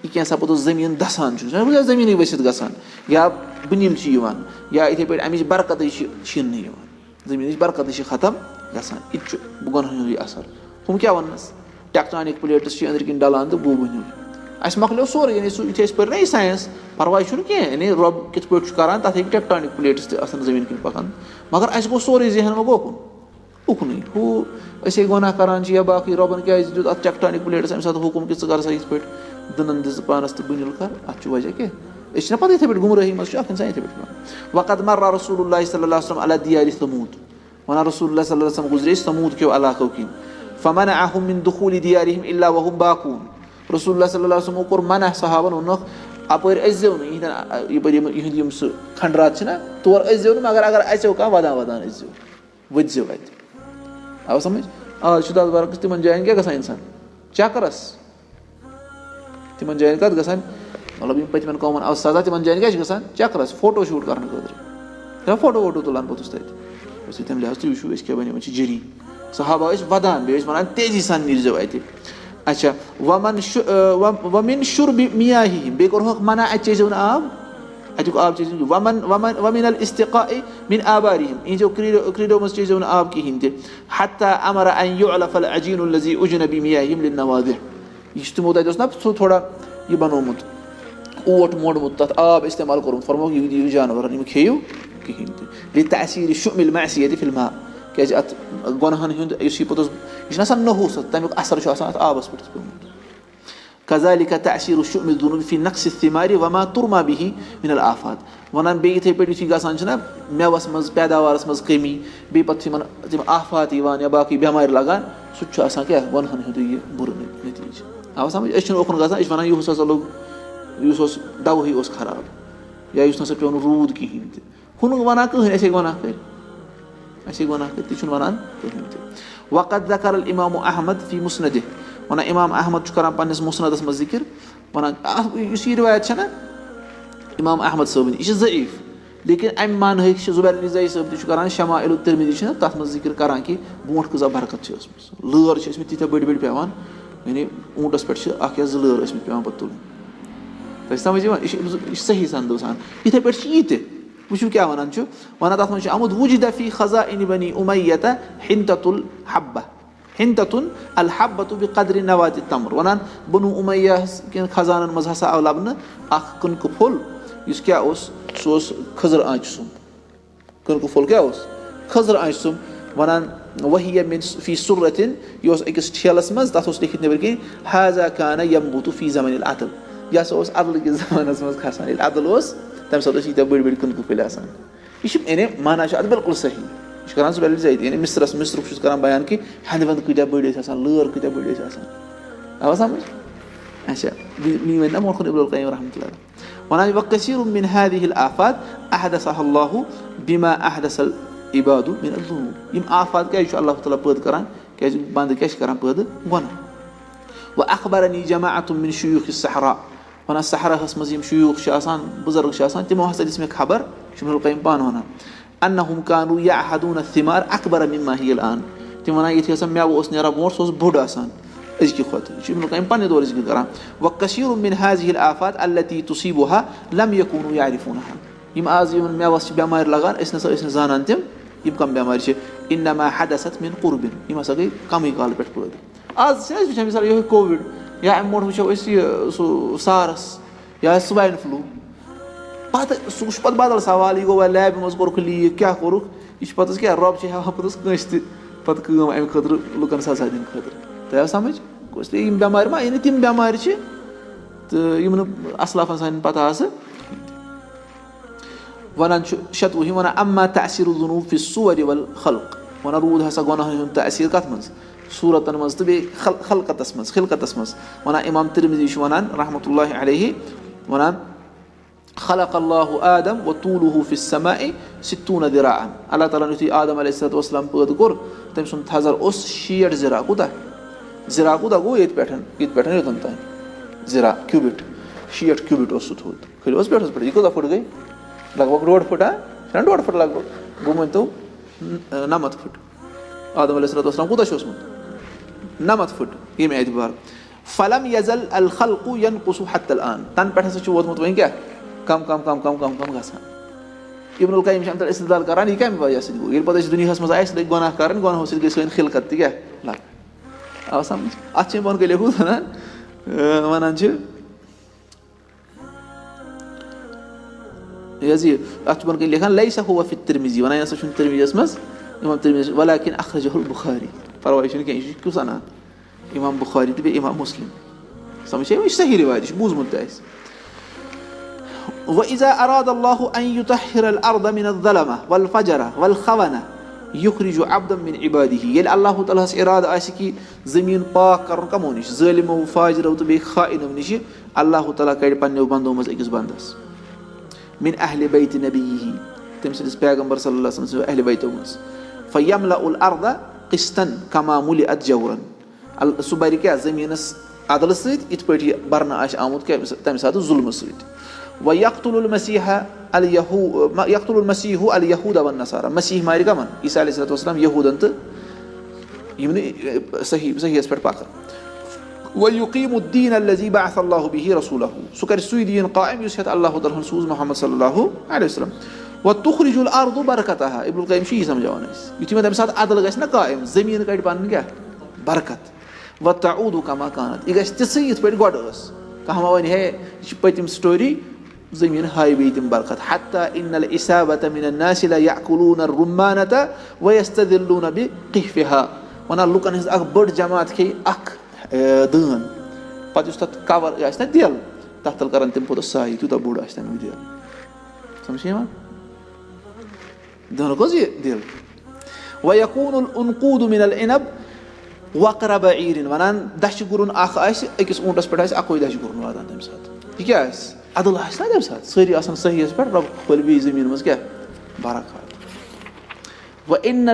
یہِ کینٛژھا پوٚتُس زٔمیٖن دَسان چھُ زٔمیٖنٕے ؤسِتھ گژھان یا بٕنِل چھِ یِوان یا یِتھَے پٲٹھۍ اَمِچ برکتٕے چھِ چھِننہٕ یِوان زٔمیٖنٕچ برکتٕے چھِ ختم گژھان یہِ تہِ چھُ گۄنہَن ہُنٛدُے اثر ہُم کیٛاہ وَننَس ٹٮ۪کٹانِک پٕلیٹٕس چھِ أنٛدرۍ کِنۍ ڈَلان تہٕ بوٗنِل اَسہِ مۄکلیو سورُے یعنی سُہ یُتھُے أسۍ پٔرۍ نا یہِ ساینَس پَرواے چھُنہٕ کینٛہہ یعنی رۄب کِتھ پٲٹھۍ چھُ کَران تَتھ ہیٚکہِ ٹٮ۪کٹانِک پٕلیٹٕس تہِ آسان زٔمیٖن کِنۍ پَکان مگر اَسہِ گوٚو سورُے ذہن وۄنۍ گوٚو اُکنُے ہُہ أسے گۄناہ کَران چھِ یا باقٕے رۄبَن کیٛازِ دیُت اَتھ ٹٮ۪کٹانِک پٕلیٹَس اَمہِ ساتہٕ حُکُم کہِ ژٕ کَر سا یِتھ پٲٹھۍ دٕنَن دِژ پانَس تہٕ بٕنِل کَر اَتھ چھُ وجہ کیٛاہ أسۍ چھِنہ پَتہٕ یِتھَے پٲٹھۍ گُمرٲہی منٛز چھُ اَکھ اِنسان یِتھَے پٲٹھۍ وَنان وقت مَرّا رسول اللہ صلی اللہ علیہ وسلم علی دیارِ ثموٗد وَنان رسول اللہ صلی اللہ علیہ وسلم گُزرے ثموٗد کیو علاقو کِنۍ فمنعهم من دخول دیارہم الا وهم باقون رسول اللہ صلی اللہ علیہ وسلمو کوٚر منع صحابن ووٚنُکھ اَپٲرۍ أژۍزیو نہٕ یِہِنٛدٮ۪ن یِہِنٛدۍ یِم سُہ کھنٛڈرات چھِنہ تور أژۍزیو نہٕ مگر اگر اَژیو کانٛہہ وَدان وَدان أژۍزیو ؤتھۍزیو اَتہِ آو سَمٕجھ آز چھُ تَتھ برعکس تِمن جاین کیٛاہ گژھان اِنسان چکرس تِمن جاین کَتھ گژھان مطلب یِم پٔتمٮ۪ن قومن آو سزا تِمن جاین کیٛاہ چھِ گژھان چکرس فوٹو شوٗٹ کرنہٕ خٲطرٕ فوٹو ووٹو تُلان پوٚتُس تَتہِ بس تَمہِ لحاظ تُہۍ وٕچھِو أسۍ کیٛاہ بَنہِ یِمن چھِ جٔری صحابہ ٲسۍ وَدان بیٚیہِ ٲسۍ وَنان تیزی سان نیٖرزیو اَتہِ اچھا وَمِن شُربِ مِیاہِہِم بیٚیہِ کوٚرہوکھ منع اَتہِ چیٚزیو نہٕ آب اَتیُک آب چیٚزیو وَمِن الاستقاء مِن آبارِہِم یِہِنٛزیو کرٛیٖڈیو منٛز چیٚزیو نہٕ آب کِہیٖنۍ تہِ حتى امر ان يعلف العجين الذي اُجن بمياههم للنواضح یہِ چھُ تِمو تَتہِ اوس نہ سُہ تھوڑا یہِ بنومُت اوٹ موڑمُت تَتھ آب اِستعمال کوٚرمُت فرموکھ یہِ دِیِو جانورن یِم کھیٚیِو کِہیٖنۍ تہِ لِتأثیٖرِ شُمِ المعصیة فی الماء کیٛازِ اَتھ گۄنہن ہُنٛد یُس یہِ پوٚتُس یہِ چھُنہ آسان نحوٗس تَمیُک اثر چھُ آسان اَتھ آبس پٮ۪ٹھ تہِ پیوٚمُت كذلك تأثير شؤم الذنوب في نقص الثمار وما ترمى به من الآفات وَنان بیٚیہِ یِتھَے پٲٹھۍ یُتھُے گژھان چھِنہ مٮ۪وَس منٛز پیداوارَس منٛز کٔمی بیٚیہِ پَتہٕ چھِ یِمن تِم آفات یِوان یا باقٕے بٮ۪مارِ لگان سُہ تہِ چھُ آسان کیٛاہ گۄنہن ہُنٛدُے یہِ بُرٕ نٔتیٖجہٕ آو سَمٕجھ أسۍ چھِنہٕ اوکُن گژھان أسۍ چھِ وَنان یِہُس ہسا لوٚگ یُس اوس دَوہٕے اوس خراب یا یُس نَسا پیوٚو نہٕ روٗد کِہیٖنۍ تہِ ہُہ نہٕ وَنان کٕہٕنۍ اَسے گۄناہ کٔرۍ اَسے گۄناہ کٔرۍ تہِ چھُنہٕ وَنان کٕہٕنۍ تہِ وقت ذکر الامام احمد فی مُسندِ وَنان اِمام احمد چھُ کران پنٛنِس مُسندس منٛز ذِکر وَنان یُس یہِ رِوایت چھےٚ نہ اِمام احمد صٲبٕنۍ یہِ چھِ ضعیٖف لیکِن اَمہِ مانہٕکۍ چھِ زُبیر علی زایی صٲب تہِ چھُ کران شمائل الترمذی چھِ نہ تَتھ منٛز ذِکر کران کہِ برونٛٹھ کۭژاہ برکت چھِ ٲسمٕژ لٲر چھِ ٲسمٕتۍ تیٖتیاہ بٔڑۍ بٔڑۍ پیٚوان یعنی اوٗنٹس پٮ۪ٹھ چھِ اکھ یا زٕ لٲر ٲسمٕتۍ پیٚوان پَتہٕ تُلٕنۍ تۄہہِ چھِ سمجھ یِوان یہِ چھِ صحیح سندو سان یِتھٕے پٲٹھۍ چھِ یہِ تہِ وٕچھِو کیٛاہ وَنان چھُ وَنان تَتھ منٛز چھُ آمُت وُجِدَ فی خزائن بنی اُمیہ حنتۃ الحبہ حنتۃ الحبۃ بقدرِ نواتِ تمر وَنان بنو اُمیہس کٮ۪ن خزانن منٛز ہسا آو لبنہٕ اکھ کٕنکہٕ پھوٚل یُس کیٛاہ اوس سُہ اوس خٔزٕر آنچہِ سُمب کٕنکہٕ پھوٚل کیٛاہ اوس خٔزٕر آنچہِ سُمب وَنان وحیہ من فی سُرتِن یہِ اوس أکِس ٹھیلس منٛز تَتھ اوس لیکھِتھ نیٚبرۍ کِنۍ حاذا کانہ یمبوٗتُ فی زمن العدل یہِ ہسا اوس عدلہٕ کِس زمانس منٛز کھسان ییٚلہِ عدل اوس تَمہِ ساتہٕ ٲسۍ ییٖتیاہ بٔڑۍ بٔڑۍ کٕنکہٕ پھٔلۍ آسان یہِ چھُ یعنی مانا چھُ اَتھ بِلکُل صحیح یہِ چھُ کران سُہ زٲہِد یعنی مِصرُک چھُس کران بیان کہِ ہٮ۪نٛدٕ وٮ۪نٛدٕ کۭتیاہ بٔڑۍ ٲسۍ آسان لٲر کۭتیاہ بٔڑۍ ٲسۍ آسان آوا سمجھ اچھا میٲنۍ ؤنۍ نہ مونٛٹھ ابن القیم رحمۃ اللہ وَنان وَکثیٖر من هذه الآفات احدثها الله بما احدث العباد من الذنوب یِم آفات کیٛازِ چھُ اللہ تعالیٰ پٲدٕ کران کیٛازِ بنٛدٕ کیٛاہ چھِ کران پٲدٕ گۄناہ وَاخبرنی جماعۃ من شیوٗخ الصحرا وَنان صحراہس منٛز یِم شیوٗخ چھِ آسان بُزرگ چھِ آسان تِمو ہسا دِژ مےٚ خبر چھُ ابن القیم پانہٕ وَنان انہم کانوا یعہدون الثمار اکبر مما ہی الان تِم وَنان یِتھُے ہسا مٮ۪وٕ اوس نیران برونٛٹھ سُہ اوس بوٚڑ آسان أزکہِ کھۄتہٕ یہِ چھُ ابن القیم پننہِ دورٕ ذِکر کران وَکثیٖر من هذه الآفات التي تصیبها لم یکونوا یعرفونها یِم آز یِمن مٮ۪وَس چھِ بٮ۪مارِ لگان أسۍ نسا ٲسۍ نہٕ زانان تِم یِم کَم بٮ۪مارِ چھِ انما حدثت من قربن یِم ہسا گٔے کمٕے کالہٕ پٮ۪ٹھ پٲدٕ آز چھِ أسۍ وٕچھان مِثال یِہوے کووِڈ یا اَمہِ برونٛٹھ وٕچھو أسۍ یہِ سُہ سارس یا سُوایِن فلوٗ پتہٕ سُہ چھُ پتہٕ بدل سوال یہِ گوٚو وۄنۍ لیبہِ منٛز کوٚرُکھ لیٖک کیٛاہ کوٚرُکھ یہِ چھُ پتہٕ کیٛاہ رۄب چھِ ہٮ۪وان پوٚتُس کٲنٛسہِ تہِ پتہٕ کٲم اَمہِ خٲطرٕ لُکن سزا دِنہٕ خٲطرٕ تۄہہِ آو سمجھ گوٚژھ یِم بٮ۪مارِ ما یعنی تِم بٮ۪مارِ چھِ تہٕ یِم نہٕ اصلافن سانٮ۪ن پتہ آسہٕ وَنان چھُ شتوُہِم وَنان اما تأثیٖر الذنوب فی الصور والخلق وَنان روٗد ہسا گۄناہن ہُنٛد تأثیٖر کتھ منٛز صوٗرتن منٛز تہٕ بیٚیہِ خلقتس منٛز وَنان اِمام ترمذی چھُ وَنان رحمتہ اللہ علیہ وَنان خلق اللہ آدم وطولہ فی السماء ستوٗنہ ذراعًا اللہ تعالیٰ ہن یُتھُے آدم علیہ الصلاتُ وسلام پٲدٕ کوٚر تٔمۍ سُنٛد تھزر اوس 60 ذراع کوٗتاہ گوٚو ییٚتہِ پٮ۪ٹھ یوٚتن تام ذراع کیوٗبِٹ 60 کیوٗبِٹ اوس سُہ تھوٚد کھٔلِو حظ پٮ۪ٹھس پٮ۪ٹھ یہِ کۭژاہ پھٕٹ گٔے لگ بگ 1.5 پھٕٹ چھُنہ 1.5 پھٕٹ لگ بگ گوٚو مٲنۍ تو 90 پھٕٹ آدم علیہ الصلاتُ وسلام کوٗتاہ چھُ اوسمُت 90 پھٕٹ ییٚمہِ اعتبار فلم یزل الخلق ينقص حتى الآن. تَنہٕ پٮ۪ٹھ ہسا چھُ ووتمُت وۄنۍ کیٛاہ کم گژھان. ابن القیم چھِ اَمہِ پٮ۪ٹھ استدلال کران یہِ کَمہِ وجہ سۭتۍ گوٚو. ییٚلہِ پتہٕ أسۍ دُنیاہس منٛز اَسہِ لٔگۍ گۄناہ کَرٕنۍ, گۄناہو سۭتۍ گٔے سٲنۍ خلقت تہِ کیٛاہ لۄکٕٹ. آو سمجھ. اَتھ چھِ بۄنہٕ کَنۍ لیکھمُت وَنان چھِ یہِ حظ یہِ اَتھ چھُ بۄنہٕ کَنۍ لیکھان لیسا ہوا فی الترمذی, وَنان ہسا چھُنہٕ ترمذیَس منٛز اِمام ترمذی ولکن اخرجہ البخاری. پرواے چھُنہٕ کینٛہہ, یہِ چھُ کُس اَنان اِمام بخاری تہٕ بیٚیہِ اِمام مُسلم. سمجھ یہِ چھِ صحیح رِوایت, یہِ چھُ بوٗزمُت تہِ اَسہِ. وَإِذَا أَرَادَ اللَّهُ أَن يُطَهِّرَ الْأَرْضَ مِنَ الظَّلَمَةِ وَالْفَجَرَ وَالْخَوَنَةِ يُخْرِجُ عَبْدًا مِنْ عِبَادِهِ. ییٚلہِ اللہ تعالیٰ ہَس اِرادٕ آسہِ کہِ زٔمیٖن پاک کَرُن کَمو نِش, ظٲلمو فاجرو تہٕ بیٚیہِ خائنو نِش, اللہ تعالیٰ کَڑِ پنٛنیو بنٛدو منٛز أکِس بنٛدس مِن اہلِ بیتِ نبیہِ, تٔمۍ سٕنٛدِس پیغمبر صلی اللہ علیہ وسلم اہلِ بیتو منٛز, فَیَملَأُ الْأَرْضَ قِسْطًا کَما مُلِئَتْ جَوْرًا. سُہ بَرِ کیٛاہ زٔمیٖنَس عدلہٕ سۭتۍ یِتھ پٲٹھۍ یہِ بَرنہٕ آسہِ آمُت تَمہِ ساتہٕ ظُلمہٕ سۭتۍ. وَیَقتُلُ الْمَسیٖحَ الْیَہوٗدَ وَالنَّصارَىٰ. مسیح مارِ کَمن, عیسیٰ علیہ الصلوٰۃ والسلام, یہوٗدن تہٕ یِم نہٕ صحیحَس پٮ۪ٹھ پَکان. وَیُقیٖمُ الدیٖن الَّذِی بَعَثَ اللہُ بِہِ رسوٗلَہُ. سُہ کَرِ سُے دیٖن قٲیِم یُس ہٮ۪تھ اللہ تعالیٰ ہن سوٗز محمد صلی اللہ علیہ وسلم. وَتُخرِجُ الْأَرْضُ بَرَکَتَہَا. ابن القیم چھُ یی سمجھاوان اَسہِ, یُتھُے وۄنۍ تَمہِ ساتہٕ عدل گژھِ نا قٲیِم, زٔمیٖن کَڑِ پَنٕنۍ کیٛاہ برکت. وَتَعوٗدُ کَما کانت. یہِ گژھِ تِژھٕے یِتھ پٲٹھۍ گۄڈٕ ٲس. کانٛہہ ما وَنہِ ہے یہِ چھِ پٔتِم سٹوری, زٔمیٖن ہایہِ بیٚیہِ تِم برکت. حتیٰ اِنَّ الْإِصَابَةَ مِنَ النَّاسِ لَیَأْکُلُونَ الرُّمَّانَةَ وَیَسْتَدِلُّونَ بِقِحْفِہَا. وَنان لُکن ہٕنٛز اکھ بٔڑ جماعت کھیٚیہِ اکھ دٲن, پتہٕ یُس تتھ کور آسہِ نا دِل, تتھ تل کرن تِم پوٚتُس سایہِ, تیوٗتاہ بوٚڑ آسہِ تمیُک دِل. سمجھ یِوان دٲنُک حظ یہِ دِل. وَیَکوٗنُ الْعُنقوٗدُ مِنَ الْعِنَب وَقْرَ بَعیٖرٍ. وَنان دَچھِ گُرُن اکھ آسہِ, أکِس اوٗنٹس پٮ۪ٹھ آسہِ اَکوے دَچھِ گُرُن واتان تَمہِ ساتہٕ. یہِ کیٛاہ آسہِ, عدل آسہِ نا تَمہِ ساتہٕ, سٲری آسان صحیحَس پٮ۪ٹھ, رۄب کھولہِ بیٚیہِ زٔمیٖن منٛز کیٛاہ برکات. وَإِنَّ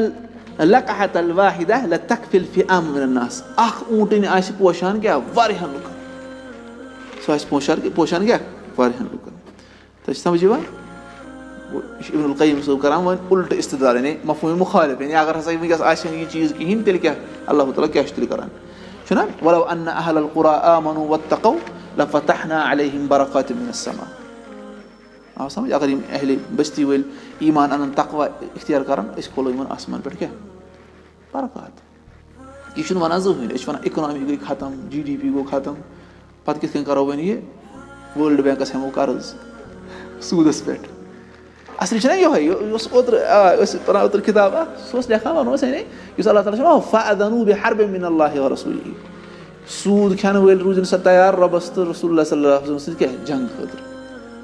الْلَقْحَةَ الْوَاحِدَةَ لَتَكْفِي الْفِئَامَ مِنَ النَّاسِ. اکھ اوٗنٹٕنۍ آسہِ پوشان کیٛاہ واریاہن لُکن, سُہ آسہِ پوشان کیٛاہ واریاہن لُکن. تۄہہِ چھِ سمجھ یِوان. یہِ چھُ ابن القیم صٲب کران وۄنۍ اُلٹہٕ استدلال, یعنی مفہوٗمِ مُخالِف, یعنی اگر ہسا وٕنکیٚس آسہِ نہٕ یہِ چیٖز کِہینۍ تیٚلہِ کیٛاہ اللہ تعالیٰ کیٛاہ چھُ تیٚلہِ کران, چھُنہ. وَلَوْ أَنَّ أَهْلَ الْقُرَىٰ آمَنُوا وَاتَّقَوْا لَفَتَحْنَا عَلَيْهِمْ بَرَكَاتٍ مِنَ السَّمَاءِ. آو سمجھ. اگر یِم اہلِ بستی وٲلۍ ایٖمان اَنن, تقوا اختیار کرن, أسۍ کھولو یِمن آسمان پٮ۪ٹھ کیٛاہ برکات. یہِ چھُنہٕ وَنان زٕہٕنۍ. أسۍ چھِ وَنان اِکنامی گٔے ختم, GDP گوٚو ختم, پتہٕ کِتھ کٔنۍ کرو وۄنۍ یہِ, وٲلڈ بینکس ہٮ۪مو قرض سوٗدس پٮ۪ٹھ. اصلی چھُنہ یِہوے, یہِ اوس اوترٕ ٲسۍ پران اوترٕ کِتاب اکھ, سُہ اوس لیکھان وَنو أسۍ یعنی یُس اللہ تعالیٰ چھُ فَأَذَنُوا بِحَرْبٍ مِنَ اللہِ وَرَسوٗلِهِ. سوٗد کھٮ۪نہٕ وٲلۍ روٗزِنۍ سا تیار رۄبس تہٕ رسول اللہ صلی اللہ علیہ وسلم سۭتۍ کیٛاہ جنگ خٲطرٕ.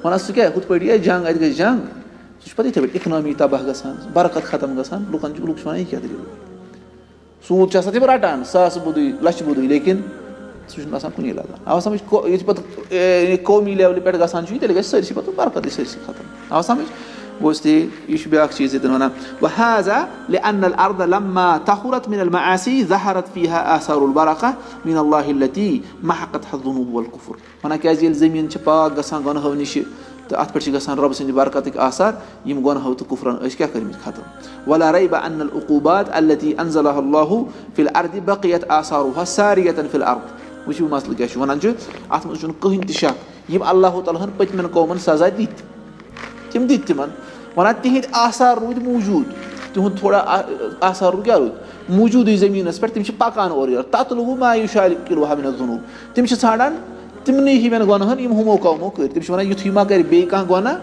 وَنان سُہ کیٛاہ ہُتھ پٲٹھۍ یہِ جنگ, اَتہِ گژھِ جنگ, سُہ چھُ پتہٕ یِتھٕے پٲٹھۍ اِکنامی تباہ گژھان, برکت ختم گژھان, لُکھ چھِ وَنان یہِ کیٛاہ دٔلیٖل. سوٗد چھِ آسان تِم رٹان ساسہٕ بوٚدُے لچھِ بوٚدُے, لیکِن سُہ چھُنہٕ آسان کُنی لگان. آو سمجھ. ییٚلہِ پتہٕ قومی لیولہِ پٮ۪ٹھ گژھان چھُ, تیٚلہِ گژھِ سٲرسٕے پتہٕ برکتٕے سٲرسٕے ختم. آو سمجھ. گوٚو تہِ یہِ چھُ بیاکھ چیٖز ییٚتٮ۪ن وَنان. وَهَذَا لِأَنَّ الْأَرْضَ لَمَّا طَهُرَتْ مِنَ الْمَعَاصِي ظَهَرَتْ فِيهَا آثَارُ الْبَرَكَةِ مِنَ اللہِ الَّتِي مَحَقَتْهَا الذُّنُوبُ وَالْكُفْرُ. وَنان کیٛازِ ییٚلہِ زٔمیٖن چھِ پاک گژھان گۄنہو نِش تہٕ اَتھ پٮ۪ٹھ چھِ گژھان رۄبہٕ سٕنٛدِ برکتٕکۍ آثار, یِم گۄنہو تہٕ کُفرن ٲسۍ کیٛاہ کٔرمٕتۍ ختم. وَلَا رَيْبَ أَنَّ الْعُقوٗبَاتِ الَّتِي أَنزَلَهَا اللهُ فِي الْأَرْضِ بَقِيَتْ آثَارُهَا سَارِيَةً فِي الْأَرْضِ. وٕچھِو مسلہٕ کیٛاہ چھُ. وَنان چھُ اَتھ منٛز چھُنہٕ کٕہٕنۍ تہِ شک, یِم اللہ تعالیٰ ہن پٔتمٮ۪ن قومن سزا دِتۍ, تِم دِتۍ تِمن. وَنان تِہنٛدۍ آثار روٗدۍ موٗجوٗد, تِہُنٛد تھوڑا آثار کیٛاہ روٗد موٗجوٗدٕے زٔمیٖنس پٮ۪ٹھ. تِم چھِ پکان اورٕ یورٕ. تَتلُوُ مَا یُشَاکِلُہَا مِنَ الذُّنوٗب. تِم چھِ ژھانڈان تِمنٕے ہِوٮ۪ن گۄنہن یِم ہُمو قومو کٔرۍ. تِم چھِ وَنان یُتھُے ما کرِ بیٚیہِ کانٛہہ گۄناہ,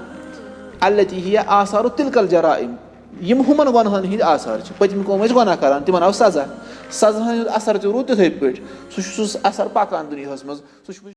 الَّتِی ہِیَ آثارُ تِلکَ الجَرائِم. یِم ہُمن گۄنہن ہِنٛدۍ آثار چھِ. پٔتمہِ قوم ٲسۍ گۄناہ کران, تِمن آو سزا, سزا ہُنٛد اثر تہِ روٗد تِتھٕے پٲٹھۍ. سُہ چھُ سُہ اثر پکان دُنیاہس منٛز. سُہ چھُ